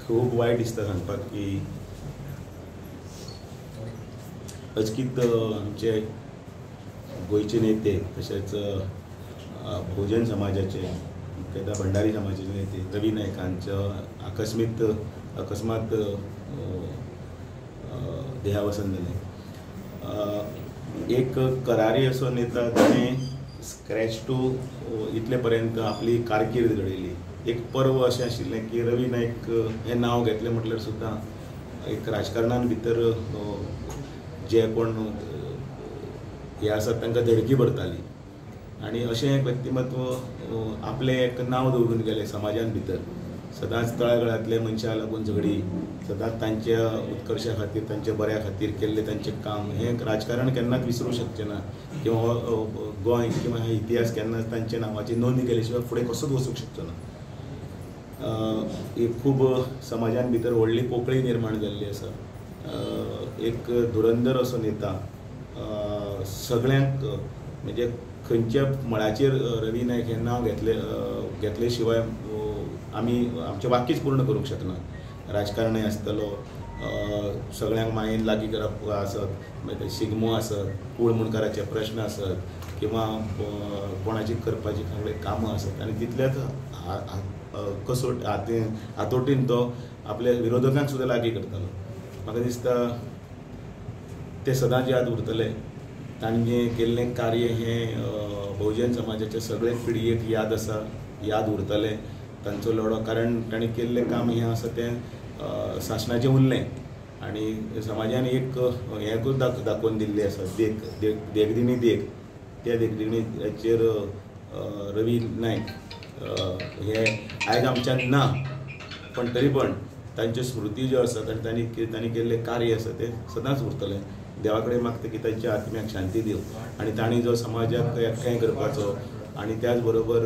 खूब वायट दिसता सांगपाक की अचकीत आमचे गोयचे नेते तशेंच बहुजन समाजाचे मुख्यतः भंडारी समाजाचे नेते रवी नायकांचो अकस्मात देहावसन जालें. एक करारी असो नेता ताणें स्क्रॅच टू इतले पर्यंत आपली कारकीर्द घडयली. एक पर्व अशें आशिल्लें की रवी नायक हें नांव घेतलें म्हटल्यार सुद्दां एक राजकारणान भितर जे कोण हे आसात तांकां देडकी भरताली आनी अशें एक व्यक्तिमत्व आपलें एक नांव दवरून गेलें समाजान भितर. सदांच तळागाळांतल्या मनशाक लागून झगडी, सदांच तांच्या उत्कर्शा खातीर तांच्या बऱ्या खातीर केल्लें तांचें काम हें राजकारण केन्नाच विसरूंक शकचें ना किंवा गोंय किंवा हे इतिहास केन्नाच तांचे नांवाची नोंद केले शिवाय फुडें कसोच वचूंक शकचो ना. एक खूब समाजान भितर व्हडली पोकळी निर्माण जाल्ली आसा. एक धुरंधर असो नेता सगळ्यांक म्हणजे खंयच्या मळाचेर रवी नायक हें नांव घेतले शिवाय आमी आमचें वाक्यच पूर्ण करूंक शकना. राजकारणी आसतलो, सगळ्यांक मायेन लागीं करप आसत, मागीर शिगमो आसत, कूळ मुणकाराचे प्रश्न आसत किंवा कोणाची करपाची सगळीं कामां आसत आनी तितल्याच हातोटीन तो आपल्या विरोधकांक सुद्दां लागीं करतालो. म्हाका दिसता ते सदांच याद उरतले. तांणी केल्लें कार्य हें बहुजन समाजाच्या सगळे पिळगेक याद आसा, याद उरतलें तांचो लढो. कारण तांणी केल्लें काम हें आसा तें शासनाचें उरलें आनी समाजान एक हेंकूच दाखोवन दिल्लें आसा, देखदिणी देख. त्या देखदिणीचेर रवी नायक हे आयज आमच्यान ना, पण तरी पण तांच्यो स्मृती ज्यो आसात आनी तांणी केल्लें कार्य आसा तें सदांच उरतलें. देवा कडेन मागता की तांच्या आत्म्याक शांती दिव आनी तांणी जो समाजाक एकठांय करपाचो आनी त्याच बरोबर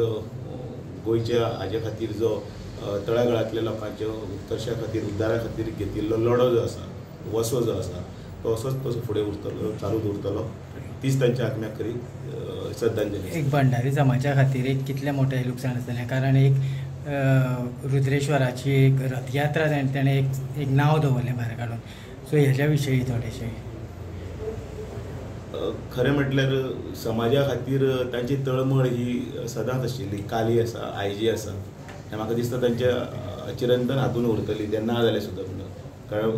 गोंयच्या हाजे खातीर जो तळागाळांतल्या लोकांच्या उत्कर्शा खातीर उद्दारा खातीर घेतिल्लो लढो जो आसा, वसो जो आसा तो असोच तसो फुडें उरतलो, चालूच उरतलो. तीच तांच्या आत्म्याक खरी श्रद्धांजली. एक भंडारी समाजा खातीर एक कितलें मोठें लुकसाण आसतलें. कारण एक रुद्रेश्वराची एक रथयात्रा ताणें एक नांव दवरलें भायर काडून. सो हेच्या विशयी थोडेशें खरें म्हटल्यार समाजा खातीर तांची तळमळ ही सदांच आशिल्ली, काली आसा, आयजी आसा. हें म्हाका दिसता तांच्या चिरंतन हातून उरतली तें ना जालें सुद्दां म्हणून. कारण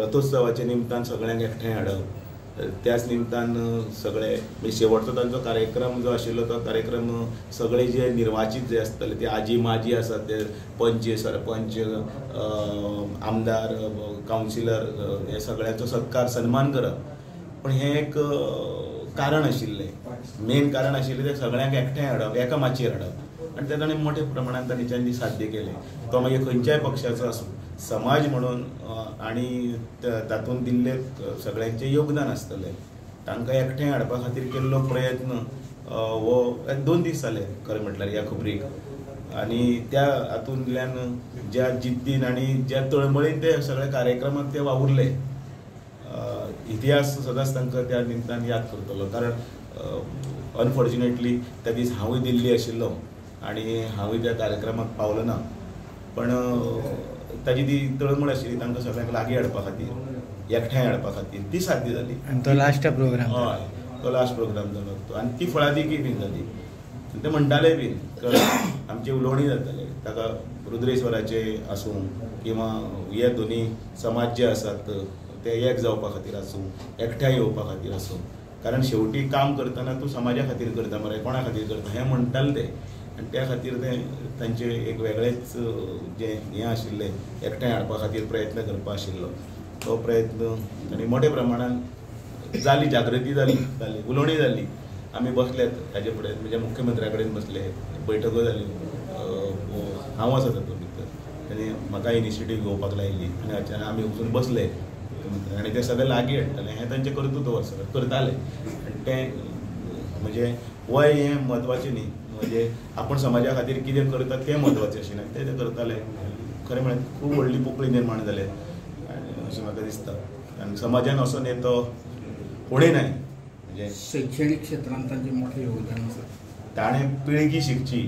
रथोत्सवाच्या निमतान सगळ्यांक एकठांय हाडप, त्याच निमतान सगळे म्हणजे शेवटचो तांचो कार्यक्रम जो आशिल्लो तो कार्यक्रम सगळे जे निर्वाचित जे आसताले ते आजी माजी आसात ते पंच, सरपंच, आमदार, कावन्सिलर हे सगळ्यांचो सत्कार सन्मान करप. पण हें एक कारण आशिल्लें, मेन कारण आशिल्लें तें सगळ्यांक एकठांय हाडप, एका माचयेर हाडप आनी तें ताणें मोठ्या प्रमाणांत तांणी साध्य केलें. तो मागीर खंयच्याय पक्षाचो आसूं, समाज म्हणून आनी तातूंत दिल्लें सगळ्यांचें योगदान आसतलें. तांकां एकठांय हाडपा खातीर केल्लो प्रयत्न हो 2 दीस जाले खरें म्हटल्यार ह्या खबरीक. आनी त्या हातूंतल्यान ज्या जिद्दीन आनी ज्या तळमळीन ते सगळे कार्यक्रमांत ते वावुरले, इतिहास सदांच तांकां त्या निमतान याद करतलो. कारण अनफॉर्च्युनेटली त्या दीस हांवूय दिल्ली आशिल्लो आनी हांवूय त्या कार्यक्रमाक पावलो ना. पण ताजी ती तळमळ आशिल्ली तांकां सगळ्यांक लागीं हाडपा खातीर, एकठांय हाडपा खातीर, ती साध्य जाली. आनी तो लास्ट प्रोग्राम. हय, तो लास्ट प्रोग्राम जालो तो आनी ती फळादिकी बीन जाली. ते म्हणटाले बीन आमची उलोवणी जाताले ताका रुद्रेश्वराचे आसूं किंवा हे दोनी समाज जे आसात ते एक जावपा खातीर आसूं, एकठांय येवपा खातीर आसूं. कारण शेवटी काम करतना तूं समाजा खातीर करता मरे, कोणा खातीर करता हें म्हणटाले ते. आनी त्या खातीर ते तांचे एक वेगळेच जे हें आशिल्लें एकठांय हाडपा खातीर प्रयत्न करपा आशिल्लो तो प्रयत्न तांणी मोठ्या प्रमाणान जाली, जागृती जाली, उलोवणी जाली. आमी बसल्यात ताजे फुडें म्हणजे मुख्यमंत्र्या कडेन बसले, बैठको जाल्यो, हांव आसा तातूंत भितर. आनी म्हाका इनिशिएटीव घेवपाक लायली आनी आमी वचून बसले आनी ते सगळे लागीं हाडटाले. हें तांचें कर्तृत्व आसा, करताले. आनी तें म्हणजे वय हें म्हत्वाचें न्ही, म्हणजे आपण समाजा खातीर कितें करता तें म्हत्वाचें अशें ना, ते करताले. खरें म्हळ्यार खूब व्हडली पोकळी निर्माण जाले अशें म्हाका दिसता. आनी समाजान असो नेतो उणें नाय. म्हणजे शैक्षणीक क्षेत्रांत तांचें मोठें योगदान आसा. ताणें पिळगी शिकची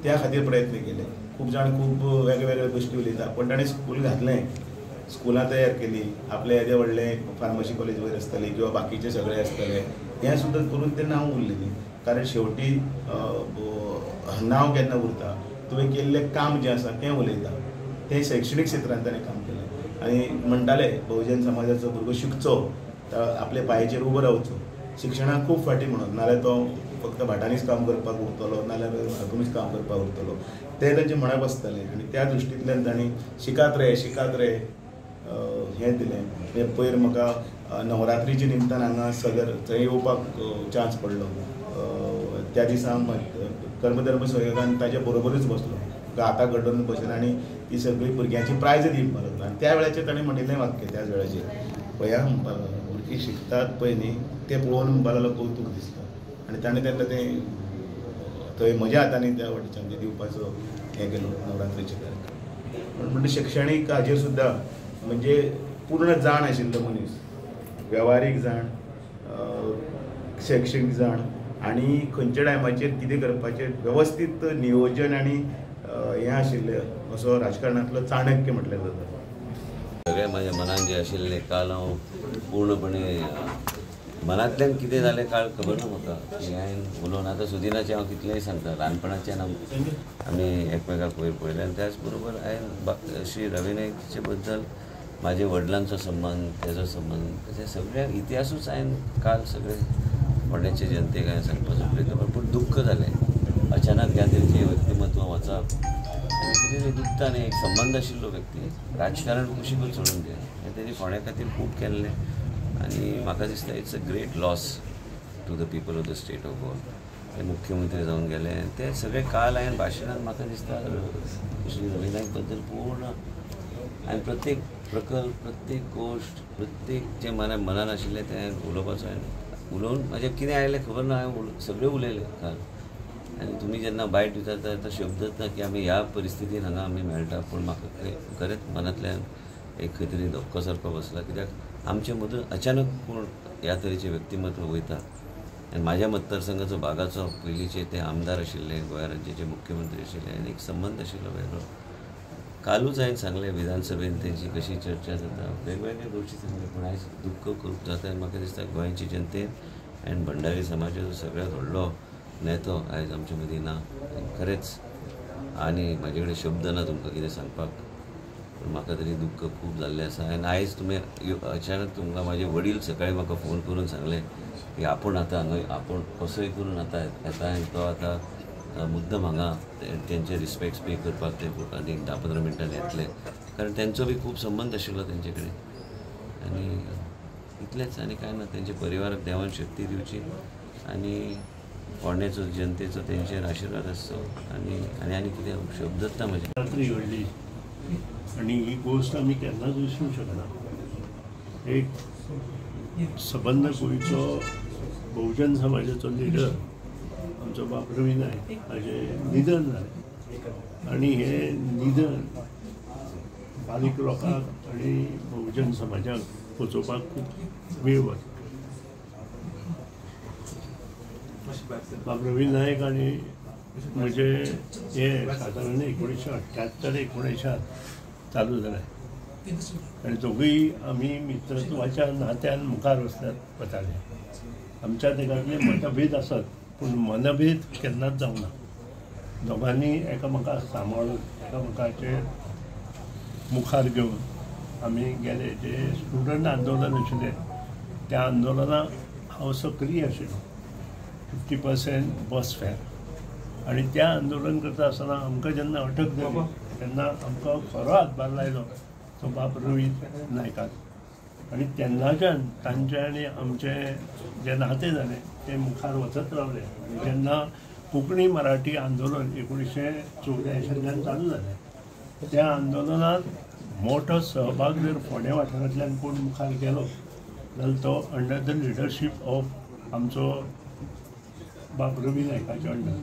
त्या खातीर प्रयत्न केले. खूब जाण खूब वेगवेगळे गोश्टी उलयता, पण ताणें स्कूल घातलें, स्कुलां तयार केली, आपले येदे व्हडलें फार्मसी कॉलेज वयर आसतलें किंवा बाकीचे सगळे आसतले, हें सुद्दां करून तें नांव उरलें न्ही. कारण शेवटी नांव केन्ना उरता, तुवें केल्लें काम जें आसा तें उलयता. तें शैक्षणीक क्षेत्रांत ताणें काम केलें आनी म्हणटाले बहुजन समाजाचो भुरगो शिकचो, आपल्या पांयाचेर उबो रावचो, शिक्षणाक खूब फाटीं म्हणून, नाल्यार तो फक्त भाटांनीच काम करपाक उरतलो, नाल्यार हातूनच काम करपाक उरतलो, तें तांचें म्हणप आसतालें. आनी त्या दृश्टींतल्यान तांणी शिकात रे हें दिलें. पयर म्हाका नवरात्रीच्या निमतान हांगा सदर थंय येवपाक चान्स पडलो. त्या दिसा कर्मधर्म सहयोगान ताचे बरोबरूच बसलो, हाताक घडोवन बसलो आनी ती सगळी भुरग्यांची प्रायज दिवपाक लागलो. आनी त्या वेळाचेर ताणें म्हणिल्लें वाक्य त्याच वेळाचेर, पळया भुरगीं शिकतात पळय न्ही, तें पळोवन म्हणपा लागलो कौतूक दिसता. आनी ताणें तेन्ना तें थंय म्हज्या हातांनी त्या वाटेच्यान दिवपाचो हें केलो नवरात्रीचे कार्यक्रम. म्हणजे शैक्षणीक हाजेर सुद्दां म्हणजे पूर्ण जाण आशिल्लो मनीस, वेव्हारीक जाण, शैक्षणीक जाण आनी खंयच्या टायमाचेर कितें करपाचें वेवस्थीत नियोजन आनी हें आशिल्लें असो राजकारणांतलो चाणक्य म्हटल्यार जाता. सगळें म्हाज्या मनान जें आशिल्लें काल हांव पूर्णपणे मनांतल्यान कितें जालें काल खबर ना म्हाका, की हांवें उलोवन आतां सुदिनाचें हांव कितलेंय सांगता, ल्हानपणाच्यान आमी एकमेकाक वयर पळयलें. आनी त्याच बरोबर हांवें श्री रवी नाईकचे बद्दल म्हाजे वडिलांचो सन्मान, तेजो सन्मान, तेजे सगळ्या इतिहासूच हांवें काल सगळें फोंड्याचे जनतेक हांवें सांगपाचो प्रयत्न केलो. पूण दुख्ख जालें अचानक ह्या तरेचें व्यक्तिमत्व वचप आनी कितें तरी दुखता न्ही. एक संबंद आशिल्लो व्यक्ती राजकारण कुशीकूच सोडून दिलें. हें तेणी फोंड्या खातीर खूब केल्लें आनी म्हाका दिसता it's a great loss to the people of the state of Goa. ते मुख्यमंत्री जावन गेले. ते सगळे काल हांवें भाशणांत म्हाका दिसता श्री रवी नाईक बद्दल पूर्ण हांवें प्रत्येक प्रकल्प, प्रत्येक गोश्ट, प्रत्येक जें मनान आशिल्लें तें हांवें उलोवपाचो, हांवें उलोवन म्हाजें कितें आयलें खबर ना, हांवें सगळें उलयलें काल. आनी तुमी जेन्ना बायट दितात तेन्ना शब्दच ना की आमी ह्या परिस्थितीन हांगा आमी मेळटा. पूण म्हाका खरेंच मनांतल्यान एक खंय तरी धक्को सारको बसला, कित्याक आमचे मदून अचानक कोण ह्या तरेचें व्यक्तिमत्व वयता. आनी म्हाज्या मतदारसंघाचो भागाचो पयलींचे ते आमदार आशिल्ले, गोंय राज्याचे मुख्यमंत्री आशिल्ले आनी एक संबंद आशिल्लो वेगळो. कालूच हांवें सांगलें विधानसभेन तेंची कशी चर्चा जाता, वेगवेगळे गोश्टी सांगले. पूण आयज दुख्ख खूब जाता आनी म्हाका दिसता गोंयची जनतेन आनी भंडारी समाजाचो सगळ्यांत व्हडलो नेतो आयज आमचे मदीं ना. खरेंच आनी म्हाजे कडेन शब्द ना तुमकां कितें सांगपाक. पूण म्हाका तरी दुख्ख खूब जाल्लें आसा. आनी आयज तुमी अचानक तुमकां म्हाजे वडील सकाळीं म्हाका फोन करून सांगलें की आपूण आतां हांगा आपूण कसोय करून आतां येता आनी तो आतां मुद्दम हांगा तेंचे रिस्पेक्ट्स पे करपाक ते आनीक 10-15 मिनटान येतले. कारण तेंचो बी खूब संबंद आशिल्लो तेंचे कडेन. आनी इतलेंच आनी कांय ना. तेंचे परिवाराक देवान शक्ती दिवची आनी फोंड्याचो जनतेचो तेंचेर आशिर्वाद आसचो. आनी कितें शब्दच ना म्हाजे. रात्री घडली आणि ही गोष्ट आम्ही केन्नाच विसरूंक शकना. एक सबंद गोंयचो बहुजन समाजाचो लिडर आमचो बाब रवी नायक हाचें निधन जालें आनी हें निधन बारीक लोकांक आनी बहुजन समाजाक पोचोवपाक खूब वेळ वता. बाब रवी नायक आनी म्हजे हे सादारण 1978-1979 चालू जालें आनी दोगूय आमी मित्रत्वाच्या नात्यान मुखार वताले. आमच्या देगांतले मतभेद आसत पूण मनभेद केन्नाच जावंक ना. दोगांनी एकामेकाक सांबाळून एकामेकाचेर मुखार घेवन आमी गेले. जे स्टुडंट आंदोलन आशिल्लें त्या आंदोलनाक हांव सक्रीय आशिल्लो. 50% बस फेअर आनी त्या आंदोलन करता आसतना आमकां जेन्ना अटक जाली तेन्ना आमकां खरो हातभार लायलो तो बाब रवी नायकान आनी तेन्नाच्यान तांचे आनी आमचें जें नातें जालें तें मुखार वचत रावलें. आनी जेन्ना कोंकणी मराठी आंदोलन 1984 चालू जालें त्या आंदोलनात मोठो सहभाग जर फोंड्या वाठारांतल्यान कोण मुखार गेलो जाल्यार तो अंडर द लिडरशीप ऑफ आमचो बाब रवी नायकाच्या अंडर.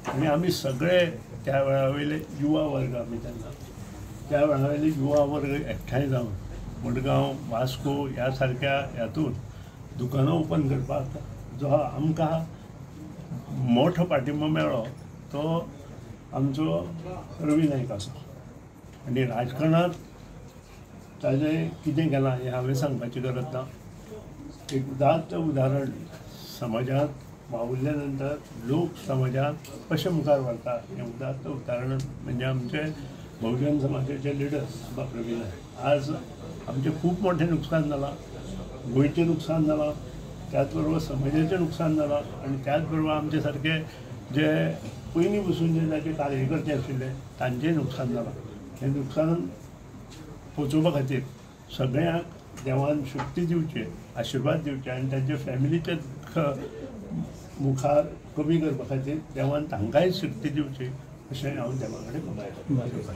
आनी आमी सगळे त्या वेळा वयले युवा वर्ग आमी तेन्ना त्या वेळा वयले युवा वर्ग एकठांय जावन मडगांव वास्को ह्या सारक्या हातून दुकानां ओपन करपाक जो आमकां मोठो पाठिंबो मेळ्ळो तो आमचो रवी नाईक आसा आनी राजकारणांत ताजें कितें केलां हें हांवें सांगपाची गरज ना. एक उदात्त उदाहरण समाजांत वावुरल्या नंतर लोक समाजांत कशें मुखार व्हरता हें उदात्त उदाहरण म्हणजे आमचे बहुजन समाजाचे लिडर रवी नाईक. आज आमचें खूब मोठें नुकसान जालां, गोंयचें नुकसान जालां, त्याच बरोबर समाजाचें नुकसान जालां आनी त्याच बरोबर आमचे सारके जे पयलीं बसून जे ताचे कार्यकर्ते आशिल्ले तांचेंय नुकसान जालां. हें नुकसान पोचोवपा खातीर सगळ्यांक देवान शक्ती दिवची, आशिर्वाद दिवचे आनी तांचे फॅमिलीचे मुखार कमी करपा खातीर देवान तांकांय शक्ती दिवची अशें हांव देवा कडेन मागतां.